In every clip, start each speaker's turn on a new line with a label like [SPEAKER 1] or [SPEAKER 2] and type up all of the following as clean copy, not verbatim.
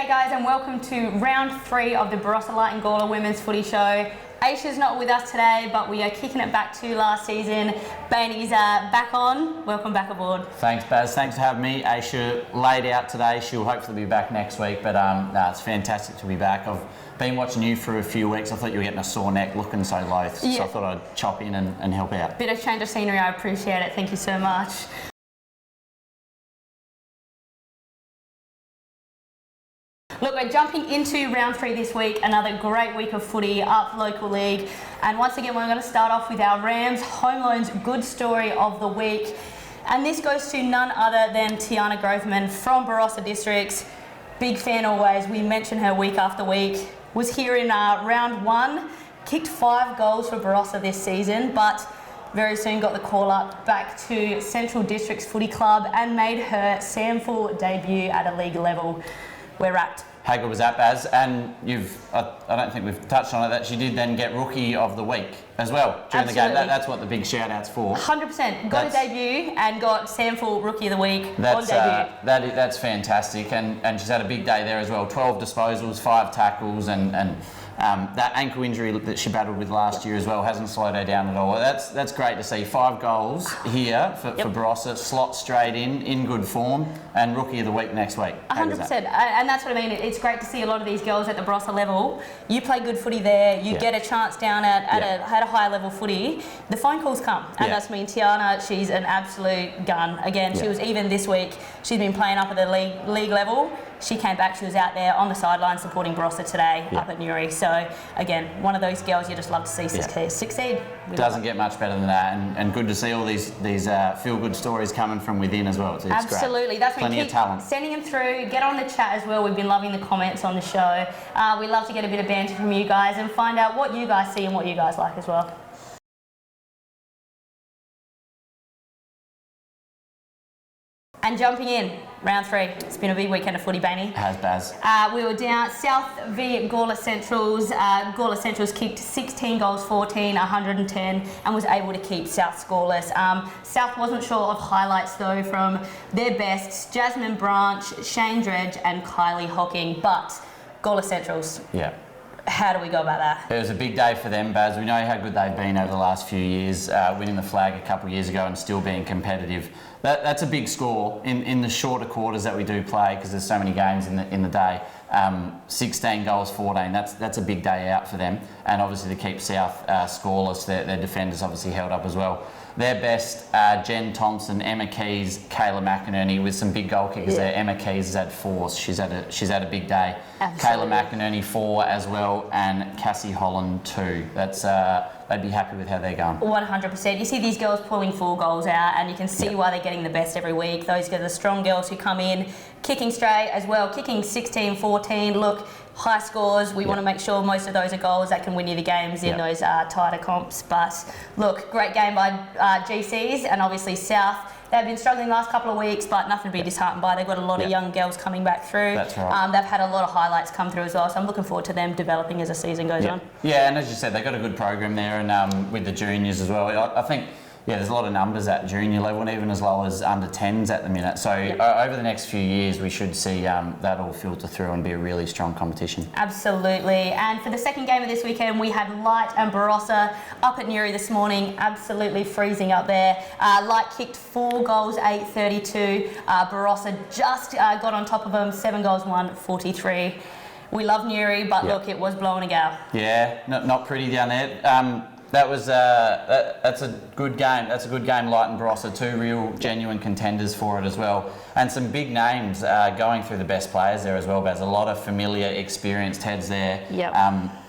[SPEAKER 1] G'day guys and welcome to round 3 of the Barossa Light and Gawler Women's Footy Show. Aisha's not with us today, but we are kicking it back to last season. Bainey's back on. Welcome back aboard.
[SPEAKER 2] Thanks, Baz. Thanks for having me. Aisha laid out today. She'll hopefully be back next week, but it's fantastic to be back. I've been watching you for a few weeks. I thought you were getting a sore neck, looking so loath, so I thought I'd chop in and help out.
[SPEAKER 1] Bit of change of scenery, I appreciate it. Thank you so much. Look, we're jumping into round 3 this week, another great week of footy up local league. And once again, we're going to start off with our Rams Home Loans Good Story of the Week. And this goes to none other than Tiana Grothman from Barossa Districts. Big fan always, we mention her week after week. Was here in round 1, kicked 5 goals for Barossa this season, but very soon got the call up back to Central Districts Footy Club and made her SAMFL debut at a league level. We're wrapped.
[SPEAKER 2] How good was that, Baz? And I don't think we've touched on it, that she did then get Rookie of the Week as well during the game. That's what the big shout-out's for.
[SPEAKER 1] 100%. Got a debut and got SAMFL Rookie of the Week on debut.
[SPEAKER 2] That's fantastic, and she's had a big day there as well. 12 disposals, 5 tackles, and that ankle injury that she battled with last year as well hasn't slowed her down at all. That's great to see. 5 goals here for Barossa, slot straight in good form, and Rookie of the Week next week.
[SPEAKER 1] 100%, and that's what I mean. It's great to see a lot of these girls at the Barossa level. You play good footy there, you get a chance down at a higher level footy, the phone calls come, and that's me and Tiana. She's an absolute gun. Again, she was even this week, she's been playing up at the league level. She came back, she was out there on the sideline supporting Barossa today up at Newry. So again, one of those girls you just love to see succeed.
[SPEAKER 2] Doesn't get much better than that, and good to see all these feel-good stories coming from within as well. It's
[SPEAKER 1] absolutely,
[SPEAKER 2] great.
[SPEAKER 1] that's
[SPEAKER 2] plenty of talent.
[SPEAKER 1] Sending them through. Get on the chat as well. We've been loving the comments on the show. We love to get a bit of banter from you guys and find out what you guys see and what you guys like as well. And jumping in, round 3. It's been a big weekend of footy, Bainey.
[SPEAKER 2] It has, Baz.
[SPEAKER 1] We were down South v Gawler Centrals. Gawler Centrals kicked 16 goals, 14, 110, and was able to keep South scoreless. South wasn't sure of highlights though from their bests, Jasmine Branch, Shane Dredge, and Kylie Hocking. But Gawler Centrals.
[SPEAKER 2] Yeah.
[SPEAKER 1] How do we go about that?
[SPEAKER 2] It was a big day for them, Baz. We know how good they've been over the last few years, winning the flag a couple of years ago and still being competitive. That's a big score in the shorter quarters that we do play, because there's so many games in the day. 16 goals, 14. That's a big day out for them, and obviously to keep South scoreless, their defenders obviously held up as well. Their best, Jen Thompson, Emma Keys, Kayla McInerney, with some big goal kickers there. Emma Keys has had 4. She's had a big day. Absolutely. Kayla McInerney 4 as well, and Cassie Holland 2. They'd be happy with how they're going. 100%.
[SPEAKER 1] You see these girls pulling 4 goals out, and you can see why they're getting the best every week. Those are the strong girls who come in, kicking straight as well, kicking 16, 14. Look, high scores. We want to make sure most of those are goals that can win you the games in those tighter comps. But look, great game by GCs, and obviously South. They've been struggling the last couple of weeks, but nothing to be disheartened by. They've got a lot of young girls coming back through.
[SPEAKER 2] That's right.
[SPEAKER 1] They've had a lot of highlights come through as well, so I'm looking forward to them developing as the season goes on.
[SPEAKER 2] Yeah, and as you said, they've got a good program there, and with the juniors as well. I think there's a lot of numbers at junior level, and even as low as under 10s at the minute. So over the next few years, we should see that all filter through and be a really strong competition. Absolutely.
[SPEAKER 1] And for the second game of this weekend, we had Light and Barossa up at Newry this morning. Absolutely freezing up there. Light kicked 4 goals, 8-32. Barossa just got on top of them, 7 goals, 1, 43. We love Newry, but look, it was blowing a gale.
[SPEAKER 2] Yeah, not pretty down there. That's a good game. That's a good game, Light and Barossa, 2 real genuine contenders for it as well, and some big names going through the best players there as well. There's a lot of familiar, experienced heads there.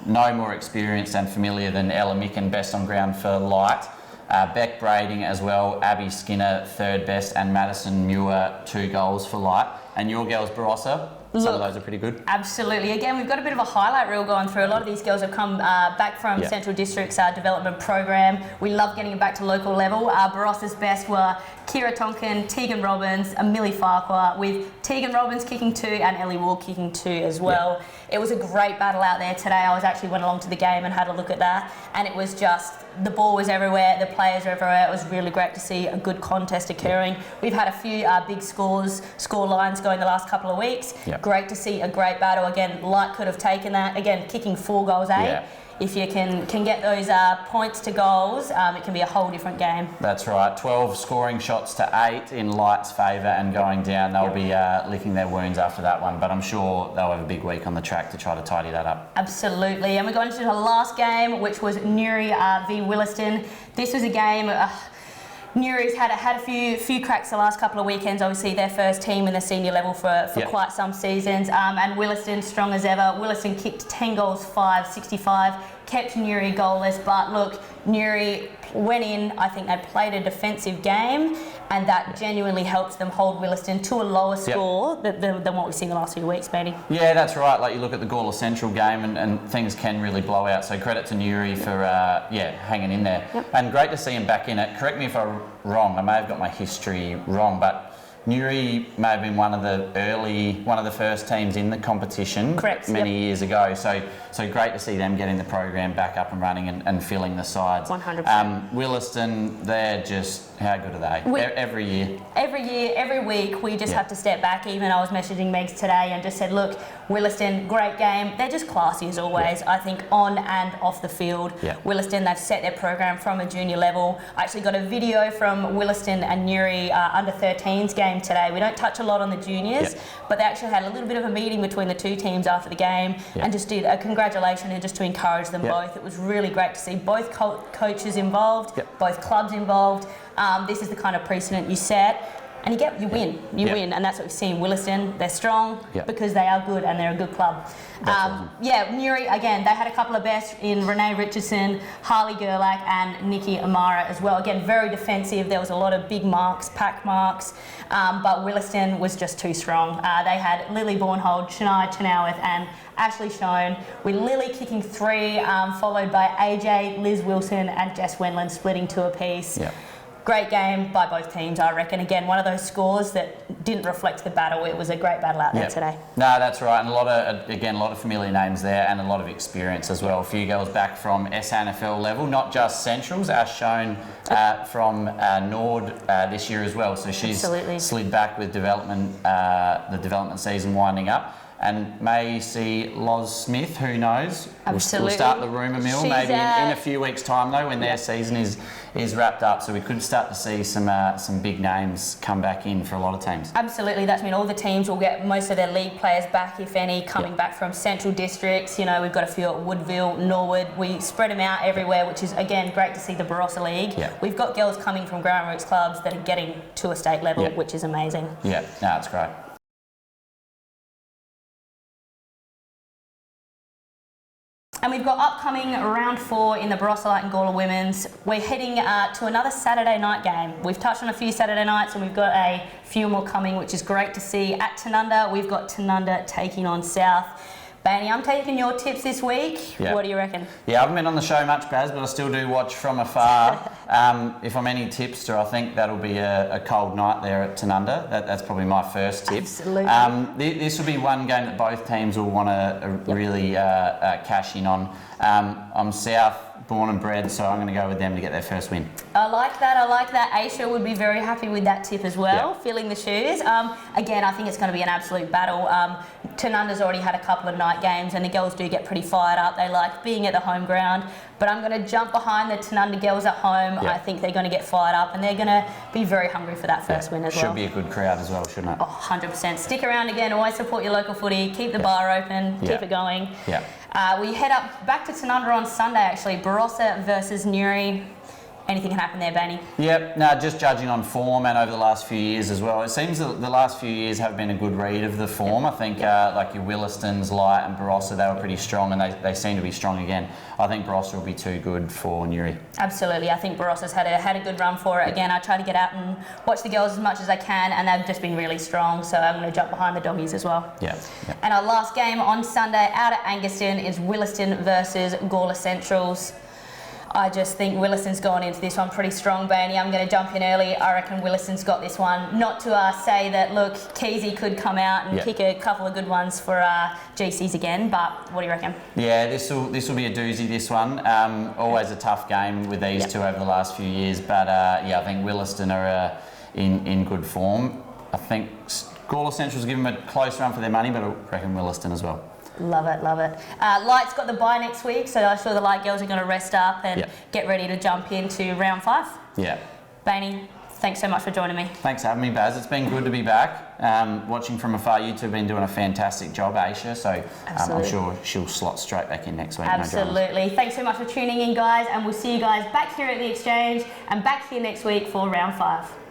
[SPEAKER 2] No more experienced and familiar than Ella Micken, best on ground for Light. Beck Brading as well, Abby Skinner, 3rd best, and Madison Muir, 2 goals for Light. And your girls, Barossa, some of those are pretty good.
[SPEAKER 1] Absolutely. Again, we've got a bit of a highlight reel going through. A lot of these girls have come back from Central District's development program. We love getting them back to local level. Barossa's best were Kira Tonkin, Tegan Robbins, Millie Farquhar, with Tegan Robbins kicking 2 and Ellie Ward kicking 2 as well. It was a great battle out there today. I went along to the game and had a look at that, and it was just, the ball was everywhere, the players were everywhere. It was really great to see a good contest occurring. We've had a few big score lines going the last couple of weeks. Great to see a great battle. Again, Light could have taken that. Again, kicking 4 goals, if you can get those points to goals, it can be a whole different game.
[SPEAKER 2] That's right. 12 scoring shots to 8 in Light's favour and going down. They'll be licking their wounds after that one, but I'm sure they'll have a big week on the track to try to tidy that up.
[SPEAKER 1] Absolutely. And we're going to the last game, which was Newry v Williston. This was a game... Newry's had a few cracks the last couple of weekends. Obviously, their first team in the senior level for quite some seasons. And Williston, strong as ever. Williston kicked 10 goals, 5, 65, kept Newry goalless. But look, Newry went in, I think they played a defensive game, and that genuinely helps them hold Williston to a lower score than what we've seen the last few weeks, Benny. Yeah,
[SPEAKER 2] that's right. Like, you look at the Gawler Central game and things can really blow out. So credit to Newry for hanging in there. And great to see him back in it. Correct me if I'm wrong. I may have got my history wrong, but Newry may have been one of the first teams in the competition many years ago. So great to see them getting the program back up and running and filling the sides.
[SPEAKER 1] 100%.
[SPEAKER 2] Williston, they're just, how good are they? Every year.
[SPEAKER 1] Every week, we just have to step back. Even I was messaging Megs today and just said, look, Williston, great game. They're just classy as always, I think, on and off the field. Williston, they've set their program from a junior level. I actually got a video from Williston and Newry under 13s game today. We don't touch a lot on the juniors, but they actually had a little bit of a meeting between the two teams after the game and just did a congratulation and just to encourage them both. It was really great to see both coaches involved, both clubs involved. This is the kind of precedent you set. And you win, and that's what we've seen. Williston, they're strong because they are good and they're a good club. Newry, again, they had a couple of best in Renee Richardson, Harley Gerlach and Nikki Amara as well. Again, very defensive. There was a lot of big marks, pack marks, but Williston was just too strong. They had Lily Bornhold, Shania Chenoweth and Ashley Schoen, with Lily kicking 3, followed by AJ, Liz Wilson and Jess Wendland splitting 2 apiece. Great game by both teams, I reckon. Again, one of those scores that didn't reflect the battle. It was a great battle out there today. No,
[SPEAKER 2] that's right. And a lot of familiar names there and a lot of experience as well. A few girls back from SNFL level, not just Centrals. Ash shown from Nord this year as well. So she's slid back with development, the development season winding up. And may see Loz Smith, who knows?
[SPEAKER 1] Absolutely.
[SPEAKER 2] We'll start the rumour mill maybe in a few weeks' time though, when their season is wrapped up. So we could start to see some big names come back in for a lot of teams.
[SPEAKER 1] Absolutely. That's mean all the teams will get most of their league players back, if any, coming back from central districts. You know, we've got a few at Woodville, Norwood. We spread them out everywhere, which is, again, great to see the Barossa League. We've got girls coming from ground roots clubs that are getting to a state level, which is amazing.
[SPEAKER 2] It's great.
[SPEAKER 1] And we've got upcoming round 4 in the Barossa Light and Gawler Women's. We're heading to another Saturday night game. We've touched on a few Saturday nights and we've got a few more coming, which is great to see. At Tanunda, we've got Tanunda taking on South. Bainey, I'm taking your tips this week. What do you reckon? I
[SPEAKER 2] haven't been on the show much, Baz, but I still do watch from afar. If I'm any tipster, I think that'll be a cold night there at Tanunda. That's probably my first tip.
[SPEAKER 1] Absolutely.
[SPEAKER 2] This will be one game that both teams will want to really cash in on. I'm South, born and bred, so I'm going to go with them to get their first win.
[SPEAKER 1] I like that. Aisha would be very happy with that tip as well, filling the shoes. Again, I think it's going to be an absolute battle. Tanunda's already had a couple of night games and the girls do get pretty fired up. They like being at the home ground, but I'm going to jump behind the Tanunda girls at home. I think they're going to get fired up and they're going to be very hungry for that first win as well.
[SPEAKER 2] Should be a good crowd as well, shouldn't it?
[SPEAKER 1] 100%. Stick around again. Always support your local footy. Keep the bar open. Keep it going. We head back to Tanunda on Sunday, actually. Barossa versus Newry. Anything can happen there, Bainey?
[SPEAKER 2] Just judging on form and over the last few years as well. It seems that the last few years have been a good read of the form. I think like your Willistons, Light and Barossa, they were pretty strong and they seem to be strong again. I think Barossa will be too good for Newry. Absolutely.
[SPEAKER 1] I think Barossa's had a good run for it. Again, I try to get out and watch the girls as much as I can and they've just been really strong, so I'm going to jump behind the doggies as well. And our last game on Sunday out at Anguston is Williston versus Gawler Centrals. I just think Williston's gone into this one pretty strong, Bainey. I'm going to jump in early. I reckon Williston's got this one. Not to say that, look, Keezy could come out and kick a couple of good ones for GCs again, but what do you reckon?
[SPEAKER 2] Yeah, this will be a doozy, this one. Always a tough game with these two over the last few years, but yeah, I think Williston are in good form. I think Gawler Central's given them a close run for their money, but I reckon Williston as well.
[SPEAKER 1] Love it, love it. Light's got the bye next week, so I'm sure the Light girls are going to rest up and get ready to jump into round 5. Yeah. Bainey, thanks so much for joining me.
[SPEAKER 2] Thanks for having me, Baz. It's been good to be back. Watching from afar, you two have been doing a fantastic job, Aisha, so I'm sure she'll slot straight back in next week.
[SPEAKER 1] Absolutely.
[SPEAKER 2] No
[SPEAKER 1] thanks so much for tuning in, guys, and we'll see you guys back here at the Exchange and back here next week for round 5.